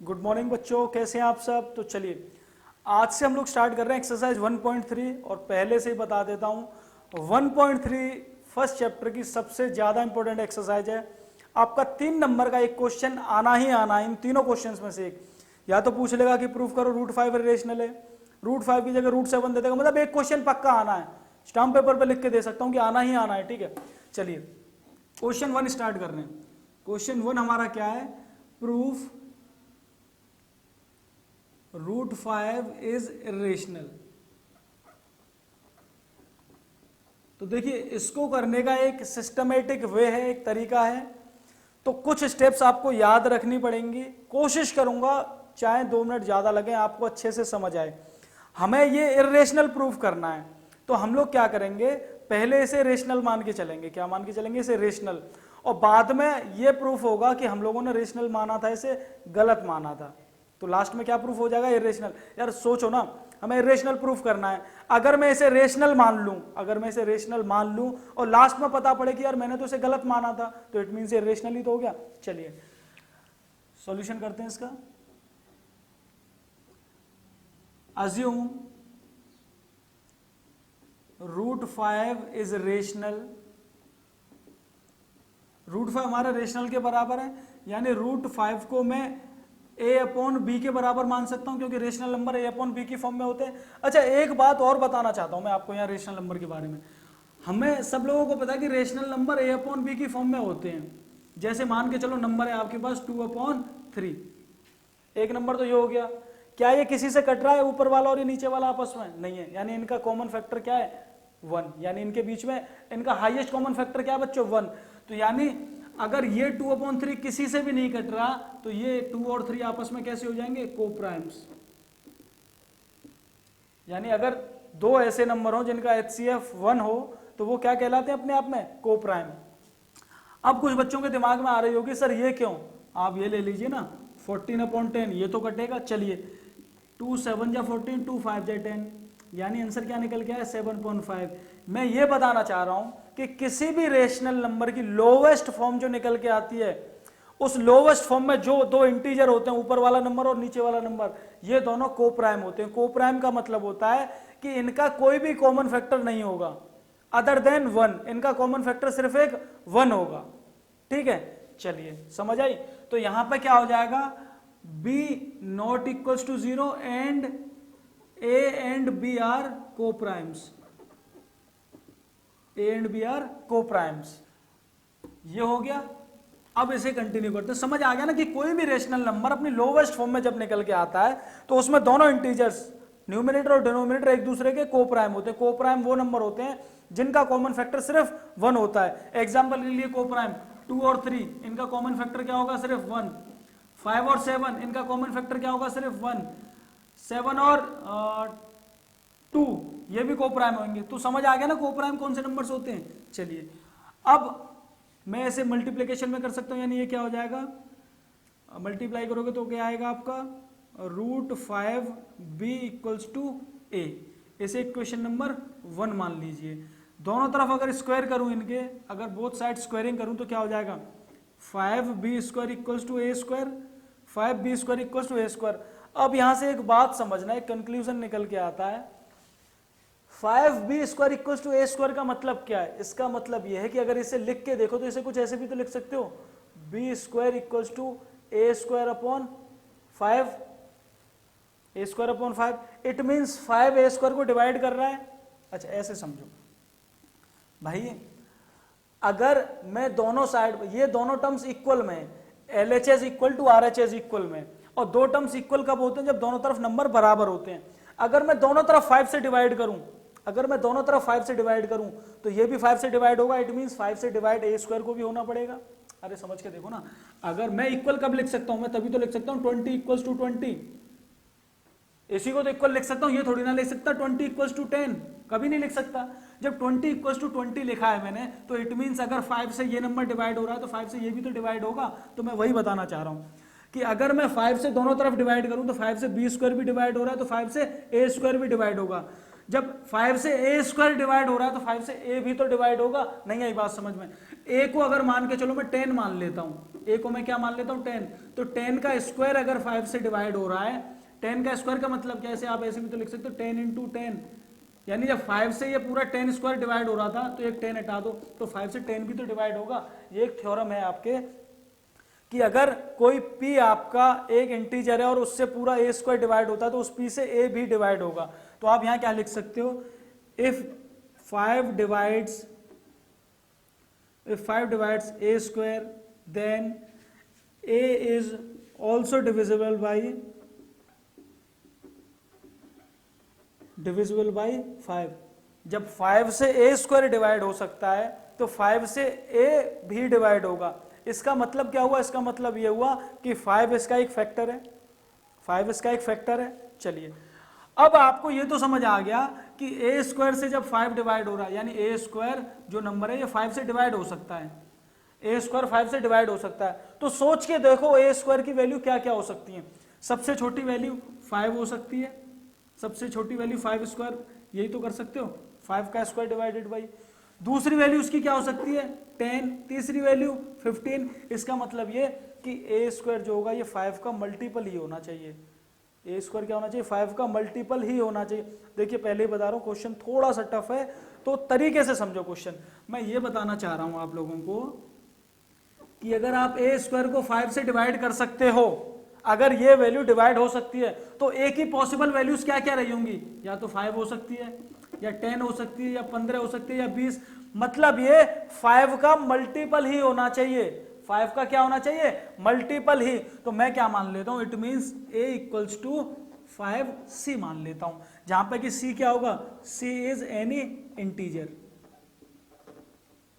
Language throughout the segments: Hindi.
गुड मॉर्निंग बच्चों, कैसे हैं आप सब। तो चलिए आज से हम लोग स्टार्ट कर रहे हैं एक्सरसाइज 1.3 और पहले से ही बता देता हूं 1.3 फर्स्ट चैप्टर की सबसे ज़्यादा इंपॉर्टेंट एक्सरसाइज है। आपका 3 नंबर का एक क्वेश्चन आना ही आना है इन तीनों क्वेश्चंस में से एक। या तो पूछ लेगा कि प्रूफ करो √5 इरेशनल है, √5 की जगह √7 दे देगा, मतलब एक क्वेश्चन पक्का आना है। स्टाम्प पेपर पर लिख के दे सकता हूं कि आना ही आना है, ठीक है। चलिए क्वेश्चन 1 स्टार्ट कर रहे हैं। क्वेश्चन 1 हमारा क्या है, प्रूफ √5 इज इरेशनल। तो देखिए इसको करने का एक सिस्टमेटिक वे है, एक तरीका है। तो कुछ स्टेप्स आपको याद रखनी पड़ेंगी। कोशिश करूंगा चाहे 2 मिनट ज्यादा लगे आपको अच्छे से समझ आए। हमें ये इरेशनल प्रूफ करना है तो हम लोग क्या करेंगे, पहले इसे रेशनल मान के चलेंगे। क्या मान के चलेंगे? इसे रेशनल। और बाद में ये प्रूफ होगा कि हम लोगों ने रेशनल माना था, इसे गलत माना था। तो लास्ट में क्या प्रूफ हो जाएगा? इरेशनल। यार सोचो ना, हमें इरेशनल प्रूफ करना है। अगर मैं इसे रेशनल मान लूं और लास्ट में पता पड़े कि यार मैंने तो इसे गलत माना था, तो इट मींस इरेशनल ही तो हो गया। चलिए सॉल्यूशन करते हैं इसका। Assume √5 is rational. √5 हमारा रेशनल के बराबर है, यानी √5 को मैं a/b के बराबर मान सकता हूं, क्योंकि रेशनल नंबर a/b की फॉर्म में होते हैं। अच्छा एक बात और बताना चाहता हूं मैं आपको यहाँ रेशनल नंबर के बारे में। हमें सब लोगों को पता है कि रेशनल नंबर a/b की फॉर्म में होते हैं। जैसे मान के चलो नंबर है आपके पास 2/3। एक नंबर तो ये हो गया। क्या ये किसी से कट रहा है, ऊपर वाला और ये नीचे वाला आपस में? नहीं है, यानी इनका कॉमन फैक्टर क्या है? 1। यानी इनके बीच में इनका हाईएस्ट कॉमन फैक्टर क्या है बच्चों? 1। तो यानी अगर ये 2/3 किसी से भी नहीं कट रहा तो ये 2 और 3 आपस में कैसे हो जाएंगे? कोप्राइम्स। यानी अगर 2 ऐसे नंबर हो जिनका HCF 1 हो तो वो क्या कहलाते हैं अपने आप में? कोप्राइम। अब कुछ बच्चों के दिमाग में आ रही होगी सर ये क्यों? आप ये ले लीजिए ना 14/10, ये तो कटेगा। चलिए 2 7 जा 14, 2 5 जा 10, यानी आंसर क्या निकल गया है? 7.5। मैं ये बताना चाह रहा हूं कि किसी भी रेशनल नंबर की लोवेस्ट फॉर्म जो निकल के आती है, उस लोवेस्ट फॉर्म में जो 2 इंटीजर होते हैं, ऊपर वाला नंबर और नीचे वाला नंबर, ये दोनों कोप्राइम होते हैं। कोप्राइम का मतलब होता है कि इनका कोई भी कॉमन फैक्टर नहीं होगा अदर देन 1। इनका कॉमन फैक्टर सिर्फ एक 1 होगा, ठीक है। चलिए समझ आई। तो यहां पे क्या हो जाएगा? b not equals to 0 and a and b are co-primes. a and b are co-primes। ये हो गया। अब इसे कंटिन्यू करते हैं। समझ आ गया ना कि कोई भी रेशनल नंबर अपनी लोवेस्ट फॉर्म में जब निकल के आता है तो उसमें दोनों इंटीजर्स न्यूमिनेटर और डिनोमिनेटर एक दूसरे के कोप्राइम होते हैं। कोप्राइम वो नंबर होते हैं जिनका कॉमन फैक्टर सिर्फ 1 होता है। एग्जांपल के लिए कोप्राइम 2 और 3, इनका कॉमन फैक्टर क्या होगा? सिर्फ 1। 5 और 7, इनका कॉमन फैक्टर क्या होगा? सिर्फ 1। 7 और 2, ये भी कोप्राइम होंगे। तो समझ आ गया ना कोप्राइम कौन से नंबर्स होते हैं। चलिए अब मैं इसे मल्टीप्लिकेशन में कर सकता हूं, यानी ये क्या हो जाएगा? मल्टीप्लाई करोगे तो क्या आएगा आपका? √5b = a। इसे इक्वेशन नंबर 1 मान लीजिए। दोनों तरफ अगर स्क्वायर करूं इनके, अगर बोथ साइड स्क्वायरिंग करूं तो क्या हो जाएगा? 5b² = a², 5b² = a²। अब यहां से एक बात समझना, एक कंक्लूजन निकल के आता है। 5b² = a² का मतलब क्या है? इसका मतलब यह है कि अगर इसे लिख के देखो तो इसे कुछ ऐसे भी तो लिख सकते हो, b² = a²/5, a²/5। It means 5a² को डिवाइड कर रहा है। अच्छा ऐसे समझो भाई, अगर मैं दोनों साइड, ये दोनों टर्म्स इक्वल में, LHS = RHS इक्वल में, और 2 टर्म्स इक्वल कब होते हैं? जब दोनों तरफ नंबर बराबर होते हैं। अगर मैं दोनों तरफ 5 से डिवाइड करूं, तो ये भी 5 से डिवाइड होगा। इट मींस 5 से डिवाइड a² को भी होना पड़ेगा। अरे समझ के देखो ना, अगर मैं इक्वल कब लिख सकता हूं? मैं तभी तो लिख सकता हूं 20 = 20। इसी को तो इक्वल लिख सकता हूं, ये थोड़ी ना लिख सकता 20 = 10, कभी नहीं लिख सकता। जब 20 = 20 लिखा है मैंने, तो इट मींस अगर 5 से ये नंबर डिवाइड हो रहा है तो 5 से ये भी तो डिवाइड होगा। तो मैं वही बताना चाह रहा हूं कि अगर मैं 5 से दोनों तरफ डिवाइड करूं तो 5 से b² भी डिवाइड हो रहा है, तो 5 से a² भी डिवाइड होगा। जब 5 से a² डिवाइड हो रहा है तो 5 से a भी तो डिवाइड होगा। नहीं आई बात समझ में? a को अगर मान के चलो मैं 10 मान लेता हूं, ए को मैं क्या मान लेता हूँ 10, तो 10 का स्क्वायर अगर 5 से डिवाइड हो रहा है, 10 का स्क्वायर का मतलब क्या, ऐसे आप ऐसे भी तो लिख सकते हो 10 इंटू 10, यानी जब 5 से ये पूरा 10 स्क्वायर डिवाइड हो रहा था तो एक 10 हटा दो तो 5 से 10 भी तो डिवाइड होगा। ये एक थ्योरम है आपके कि अगर कोई p आपका एक इंटीजर है और उससे पूरा a स्क्वायर डिवाइड होता है तो उस p से a भी डिवाइड होगा। तो आप यहां क्या लिख सकते हो, if 5 divides a square then a is also divisible by 5। जब 5 से a स्क्वायर डिवाइड हो सकता है तो 5 से a भी डिवाइड होगा। इसका मतलब क्या हुआ, इसका मतलब ये हुआ कि 5 इसका एक फैक्टर है, 5 इसका एक फैक्टर है। चलिए अब आपको ये तो समझ आ गया कि a स्क्वायर से जब 5 डिवाइड हो रहा है, यानी a स्क्वायर जो नंबर है ये 5 से डिवाइड हो सकता है, a स्क्वायर 5 से डिवाइड हो सकता है। तो सोच के देखो a स्क्वायर की वैल्यू क्या क्या हो सकती है। सबसे छोटी वैल्यू 5 हो सकती है, सबसे छोटी वैल्यू 5 स्क्वायर, यही तो कर सकते हो, 5 का स्क्वायर डिवाइडेड बाई। दूसरी वैल्यू उसकी क्या हो सकती है 10, तीसरी वैल्यू 15। इसका मतलब ये कि a स्क्वायर जो होगा ये 5 का मल्टीपल ही होना चाहिए, ए स्क्वायर क्या होना चाहिए 5 का मल्टीपल ही होना चाहिए। देखिए पहले ही बता रहा हूँ क्वेश्चन थोड़ा सा टफ है तो तरीके से समझो क्वेश्चन। मैं ये बताना चाह रहा हूँ आप लोगों को कि अगर आप ए स्क्वायर को 5 से डिवाइड कर सकते हो, अगर ये वैल्यू डिवाइड हो सकती है तो एक ही पॉसिबल वैल्यूज क्या क्या रही होंगी, या तो 5 हो सकती है या 10 हो सकती है या 15 हो सकती है या 20। मतलब ये 5 का मल्टीपल ही होना चाहिए, 5 का क्या होना चाहिए मल्टीपल ही। तो मैं क्या मान लेता हूं, it means a equals to 5c मान लेता हूं, जहां पे कि c क्या होगा, c इज एनी इंटीजर।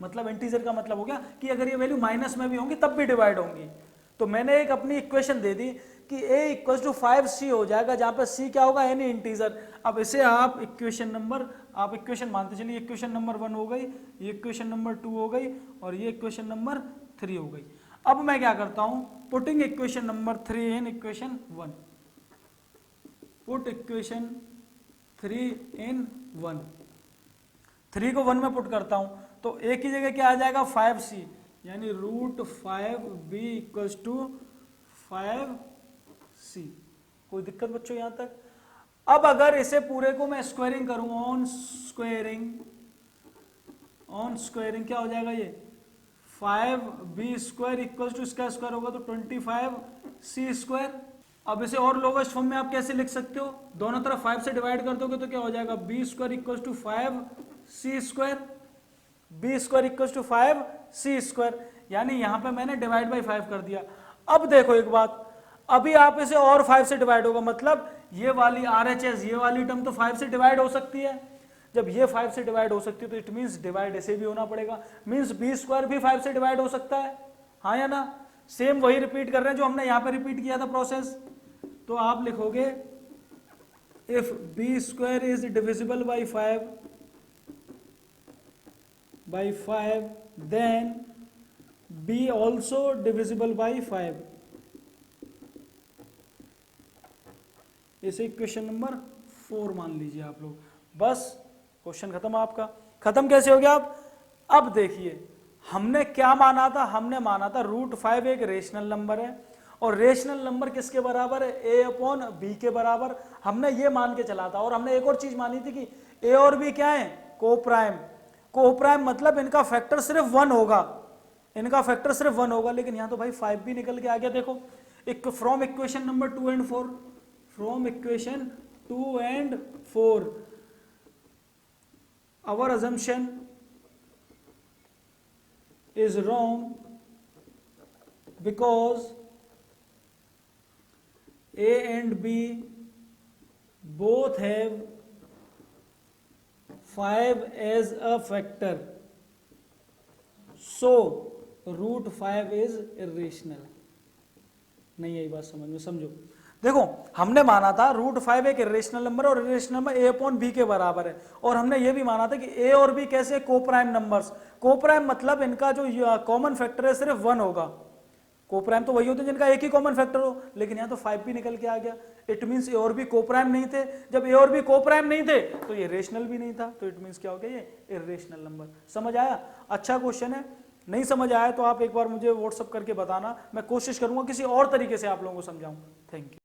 मतलब इंटीजर का मतलब हो गया कि अगर ये वैल्यू माइनस में भी होंगी तब भी डिवाइड होंगी। तो मैंने एक अपनी इक्वेशन दे दी कि a इक्वल्स टू 5c हो जाएगा, जहां पे c क्या होगा एनी इंटीजर। अब इसे आप इक्वेशन मानते चलिए, इक्वेशन नंबर 1 हो गई, ये इक्वेशन नंबर 2 हो गई और ये इक्वेशन नंबर 3 हो गई। अब मैं क्या करता हूं, putting equation number 3 in equation 1, put equation 3 इन 1, 3 को 1 में पुट करता हूं तो a की जगह क्या आ जाएगा 5c, यानी root 5b equals to 5c। कोई दिक्कत बच्चों यहां तक। अब अगर इसे पूरे को मैं स्क्वायरिंग करूं, ऑन स्क्वायरिंग क्या हो जाएगा, ये 5b स्क्वायर इक्वल्स टू इसका स्क्वायर होगा तो 25c स्क्वायर। अब इसे और लोवेस्ट फॉर्म में आप कैसे लिख सकते हो, दोनों तरफ 5 से डिवाइड कर दोगे तो क्या हो जाएगा b square equals to 5c square, b square equals to 5c square, यानी यहां पे मैंने डिवाइड बाई 5 कर दिया। अब देखो एक बात, अभी आप इसे और 5 से डिवाइड होगा, मतलब ये वाली RHS ये वाली टर्म तो 5 से डिवाइड हो सकती है। जब ये 5 से डिवाइड हो सकती है तो इट मींस डिवाइड ऐसे भी होना पड़ेगा, मींस b स्क्वायर भी 5 से डिवाइड हो सकता है, हाँ या ना। सेम वही रिपीट कर रहे हैं जो हमने यहां पे रिपीट किया था प्रोसेस। तो आप लिखोगे if b square is divisible by 5 then b also divisible by 5। इसे इक्वेशन नंबर 4 मान लीजिए आप लोग। बस क्वेश्चन खत्म आपका। खत्म कैसे हो गया अब देखिए हमने क्या माना था, हमने माना था रूट 5 एक रेशनल नंबर है और रेशनल नंबर किसके बराबर है, a अपॉन b के बराबर। हमने ये मान के चला था और हमने एक और चीज मानी थी कि a और b क्या है, कोप्राइम। कोप्राइम मतलब इनका फैक्टर सिर्फ 1 होगा, इनका फैक्टर सिर्फ 1 होगा। लेकिन यहां तो भाई 5 भी निकल के आ गया। देखो from equation number 2 and 4, from equation 2 and 4 our assumption is wrong because a and b both have 5 as a factor, so root 5 is irrational। नहीं यही बात समझ में, समझो। देखो हमने माना था रूट 5 एक इरेशनल नंबर और irrational number a upon b के बराबर है, और हमने ये भी माना था कि a और b कैसे कोप्राइम नंबर्स। कोप्राइम मतलब इनका जो कॉमन फैक्टर है सिर्फ 1 होगा। कोप्राइम तो वही होते हैं जिनका एक ही कॉमन फैक्टर हो, लेकिन यहाँ तो 5 भी निकल के आ गया। इट मीन्स a और b कोप्राइम नहीं थे। जब a और b कोप्राइम नहीं थे तो ये रेशनल भी नहीं था, तो इट मीन्स क्या हो गया, ये इरेशनल नंबर। समझ आया, अच्छा क्वेश्चन है। नहीं समझ आया तो आप एक बार मुझे व्हाट्सअप करके बताना, मैं कोशिश करूंगा किसी और तरीके से आप लोगों को समझाऊं। Thank you.